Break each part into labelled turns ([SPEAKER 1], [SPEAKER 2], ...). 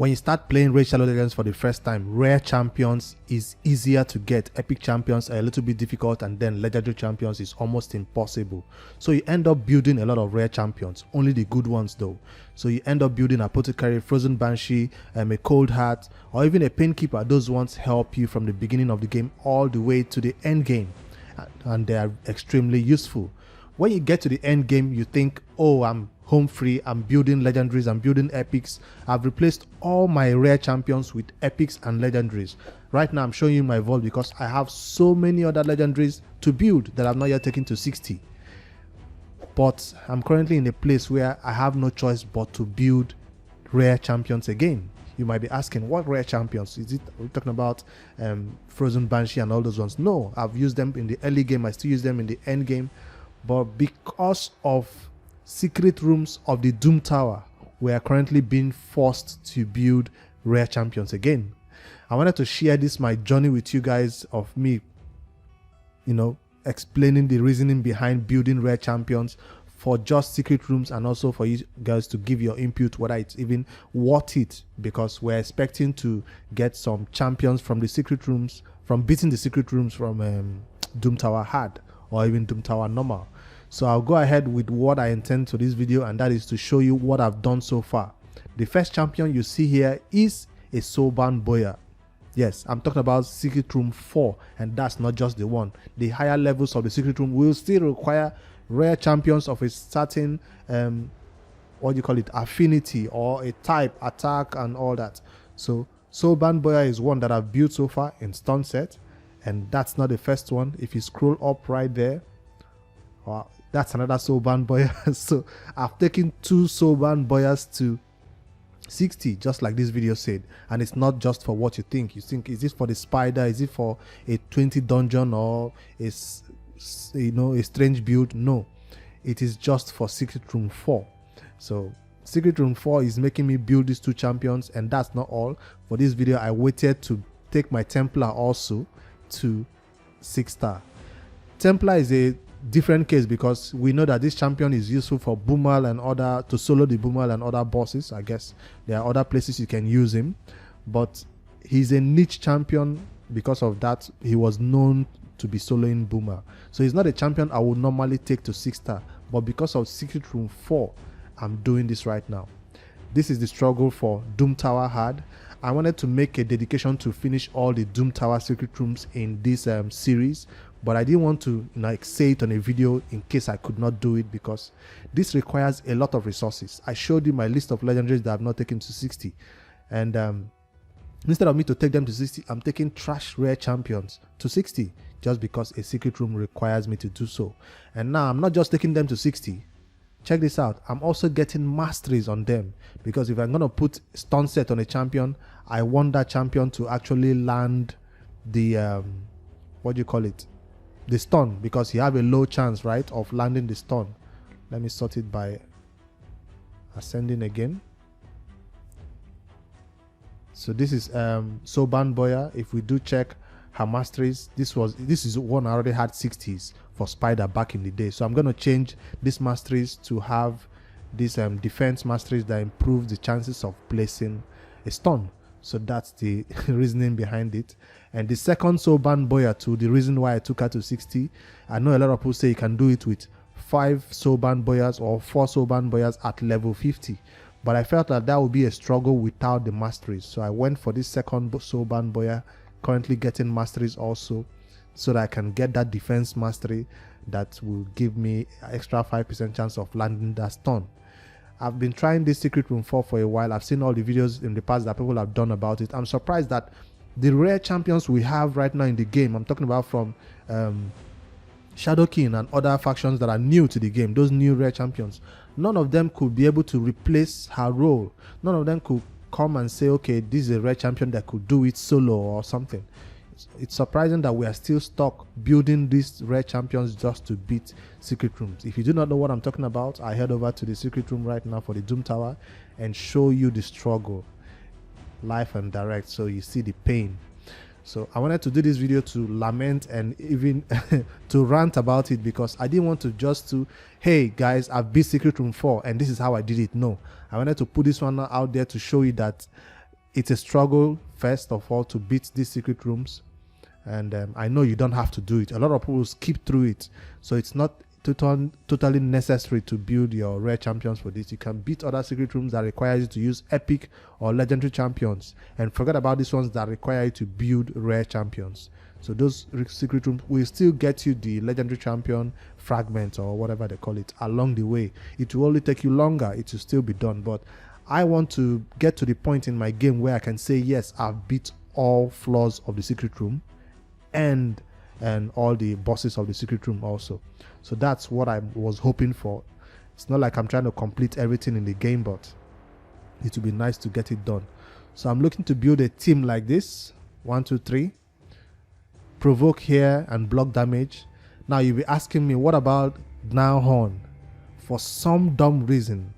[SPEAKER 1] When you start playing Raidshadowlegends for the first time, rare champions is easier to get. Epic champions are a little bit difficult, and then legendary champions is almost impossible. So you end up building a lot of rare champions, only the good ones though. So you end up building Apothecary, Frozen Banshee, a Cold Heart, or even a Painkeeper. Those ones help you from the beginning of the game all the way to the end game, and they are extremely useful. When you get to the end game, you think, oh, I'm home free, I'm building legendaries, I'm building epics. I've replaced all my rare champions with epics and legendaries. Right now I'm showing you my vault because I have so many other legendaries to build that I've not yet taken to 60. But I'm currently in a place where I have no choice but to build rare champions again. You might be asking, what rare champions? Are we talking about Frozen Banshee and all those ones? No, I've used them in the early game, I still use them in the end game. But because of secret rooms of the Doom Tower, we are currently being forced to build rare champions again. I wanted to share this, my journey with you guys, of me, explaining the reasoning behind building rare champions for just secret rooms, and also for you guys to give your input whether it's even worth it, because we're expecting to get some champions from the secret rooms, from beating the secret rooms from Doom Tower Hard or even Doom Tower Normal. So I'll go ahead with what I intend to this video, and that is to show you what I've done so far. The first champion you see here is a Soulbound Boya. Yes, I'm talking about Secret Room 4, and that's not just the one. The higher levels of the Secret Room will still require rare champions of a certain, affinity, or a type, attack, and all that. So Soulbound Boya is one that I've built so far in Stun Set, and that's not the first one. If you scroll up right there, wow, that's another Soulbound Boya. So I've taken 2 Soulbound Boyas to 60, just like this video said. And it's not just for what you think. You think, is it for the spider? Is it for a 20 dungeon or a strange build? No, it is just for Secret Room 4. So Secret Room 4 is making me build these 2 champions, and that's not all. For this video, I waited to take my Templar also to 6-star. Templar is a different case because we know that this champion is useful for Boomal and to solo the Boomal and other bosses. I guess there are other places you can use him, but he's a niche champion. Because of that, he was known to be soloing Boomal. So he's not a champion I would normally take to 6-star, but because of Secret Room 4, I'm doing this right now. This is the struggle for Doom Tower Hard. I wanted to make a dedication to finish all the Doom Tower secret rooms in this series, but I didn't want to say it on a video in case I could not do it, because this requires a lot of resources. I showed you my list of legendaries that I've not taken to 60, and instead of me to take them to 60, I'm taking trash rare champions to 60 just because a secret room requires me to do so. And now I'm not just taking them to 60. Check this out, I'm also getting masteries on them, because if I'm going to put Stun Set on a champion, I want that champion to actually land the the stun, because you have a low chance, right, of landing the stun. Let me sort it by ascending again. So this is Soulbound Boya. If we do check her masteries, this is one I already had 60s for Spider back in the day. So I'm going to change these masteries to have these defense masteries that improve the chances of placing a stun. So that's the reasoning behind it. And the second Soulbound Boya too, the reason why I took her to 60, I know a lot of people say you can do it with 5 Soulbound Boyas or 4 Soulbound Boyas at level 50. But I felt that would be a struggle without the masteries. So I went for this second Soulbound Boya, currently getting masteries also, so that I can get that defense mastery that will give me extra 5% chance of landing that stun. I've been trying this Secret Room 4 for a while. I've seen all the videos in the past that people have done about it. I'm surprised that the rare champions we have right now in the game, I'm talking about from Shadow King and other factions that are new to the game, those new rare champions, none of them could be able to replace her role. None of them could come and say, okay, this is a rare champion that could do it solo or something. It's surprising that we are still stuck building these rare champions just to beat secret rooms. If you do not know what I'm talking about, I head over to the secret room right now for the Doom Tower and show you the struggle live and direct, so you see the pain. So I wanted to do this video to lament and even to rant about it, because I didn't want to just hey guys, I've beat Secret Room 4 and this is how I did it. No, I wanted to put this one out there to show you that it's a struggle, first of all, to beat these secret rooms. And I know you don't have to do it. A lot of people skip through it. So it's not totally necessary to build your rare champions for this. You can beat other secret rooms that require you to use epic or legendary champions, and forget about these ones that require you to build rare champions. So those secret rooms will still get you the legendary champion fragments or whatever they call it along the way. It will only take you longer. It will still be done. But I want to get to the point in my game where I can say, yes, I've beat all floors of the secret room and all the bosses of the secret room also. So that's what I was hoping for. It's not like I'm trying to complete everything in the game, but it would be nice to get it done. So I'm looking to build a team like this. 1, 2, 3. Provoke here and block damage. Now you'll be asking me, what about Gnarhorn? For some dumb reason,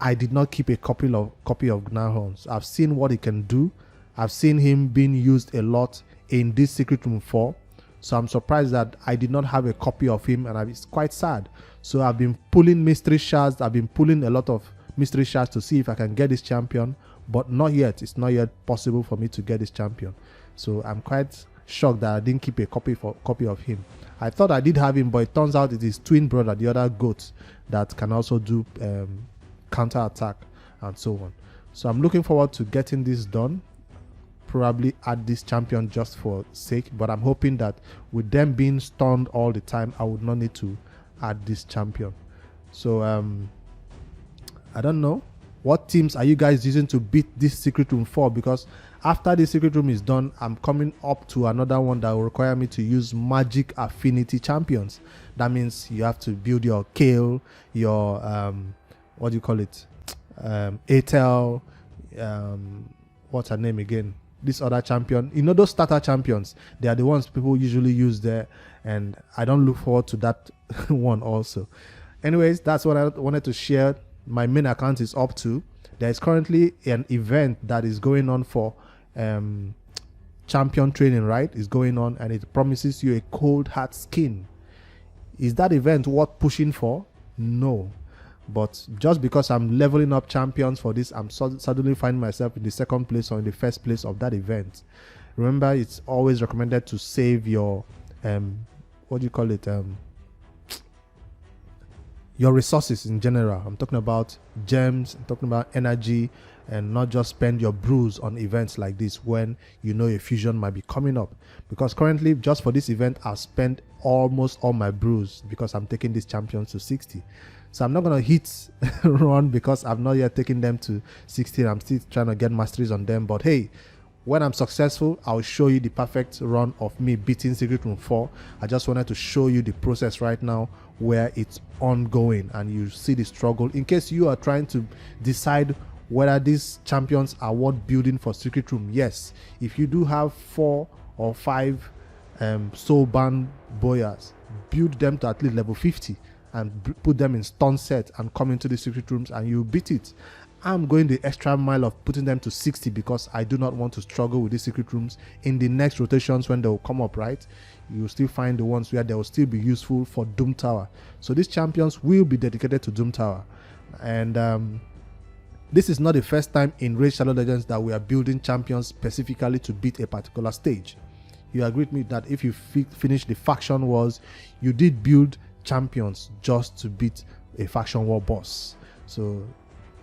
[SPEAKER 1] I did not keep a copy of Gnarhorns. I've seen what he can do. I've seen him being used a lot in this secret room 4. So I'm surprised that I did not have a copy of him, and it's quite sad. So I've been pulling mystery shards. I've been pulling a lot of mystery shards to see if I can get this champion, but not yet. It's not yet possible for me to get this champion. So I'm quite shocked that I didn't keep a copy of him. I thought I did have him, but it turns out it is twin brother, the other goat, that can also do counter attack and so on. So I'm looking forward to getting this done. Probably add this champion just for sake, but I'm hoping that with them being stunned all the time, I would not need to add this champion. So I don't know, what teams are you guys using to beat this secret room 4? Because after the secret room is done, I'm coming up to another one that will require me to use magic affinity champions. That means you have to build your Kale, your what do you call it, Atel, what's her name again, this other champion. You know, those starter champions, they are the ones people usually use there, and I don't look forward to that one also. Anyways, that's what I wanted to share. My main account is up to. There is currently an event that is going on for champion training, right? Is going on, and it promises you a cold heart skin. Is that event worth pushing for? No. But just because I'm leveling up champions for this, I'm suddenly finding myself in the second place or in the first place of that event. Remember, it's always recommended to save your what do you call it, your resources in general. I'm talking about gems, I'm talking about energy, and not just spend your brews on events like this when you know a fusion might be coming up. Because currently, just for this event, I've spent almost all my brews because I'm taking these champions to 60. So I'm not going to hit run because I've not yet taken them to 60. I'm still trying to get masteries on them. But hey, when I'm successful, I'll show you the perfect run of me beating Secret Room 4. I just wanted to show you the process right now where it's ongoing, and you see the struggle. In case you are trying to decide whether these champions are worth building for Secret Room, yes. If you do have 4 or 5 soulbound boyas, build them to at least level 50 and put them in stun set and come into the secret rooms and you beat it. I'm going the extra mile of putting them to 60 because I do not want to struggle with these secret rooms in the next rotations when they will come up, right? You'll still find the ones where they will still be useful for Doom Tower. So these champions will be dedicated to Doom Tower. And this is not the first time in Raidshadowlegends that we are building champions specifically to beat a particular stage. You agree with me that if you finish the faction wars, you did build champions just to beat a faction war boss. So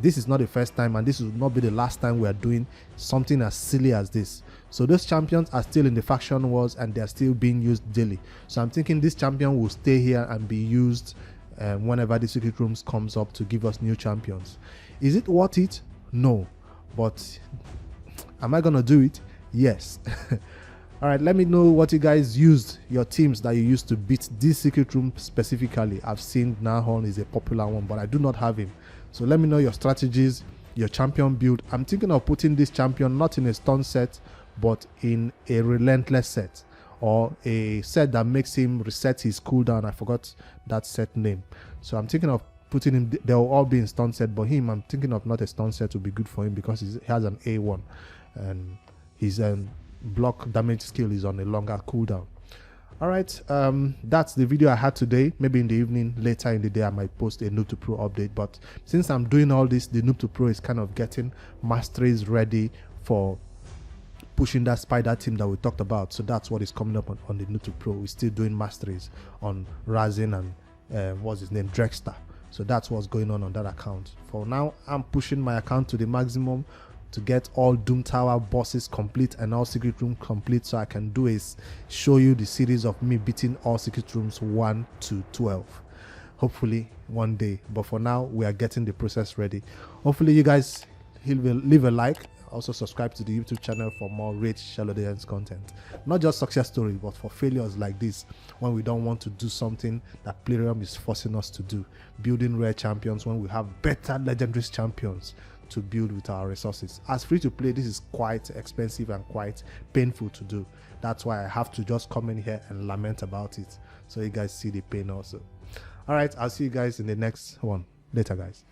[SPEAKER 1] this is not the first time, and this will not be the last time we are doing something as silly as this. So those champions are still in the faction wars and they are still being used daily. So I'm thinking this champion will stay here and be used whenever the secret rooms comes up to give us new champions. Is it worth it? No. But am I gonna do it? Yes. All right, let me know what you guys used, your teams that you used to beat this secret room specifically. I've seen Gnarhorn is a popular one, but I do not have him. So let me know your strategies, your champion build. I'm thinking of putting this champion not in a stun set, but in a relentless set, or a set that makes him reset his cooldown. I forgot that set name. So I'm thinking of putting him, they'll all be in stun set, but him, I'm thinking of not a stun set would be good for him because he has an A1 and his block damage skill is on a longer cooldown. All right, that's the video I had today. Maybe in the evening, later in the day, I might post a Noob to Pro update. But since I'm doing all this, the Noob to Pro is kind of getting masteries ready for pushing that spider team that we talked about. So that's what is coming up on the new to pro. We're still doing masteries on Razin and what's his name, Drexter. So that's what's going on that account. For now, I'm pushing my account to the maximum to get all Doom Tower bosses complete and all secret room complete, so I can do is show you the series of me beating all secret rooms 1 to 12. Hopefully one day, but for now we are getting the process ready. Hopefully you guys leave a like, also subscribe to the YouTube channel for more Raidshadowlegends content, not just success stories but for failures like this, when we don't want to do something that Plarium is forcing us to do, building rare champions when we have better legendary champions to build with our resources. As free to play, this is quite expensive and quite painful to do. That's why I have to just come in here and lament about it, so you guys see the pain also. All right, I'll see you guys in the next one. Later, guys.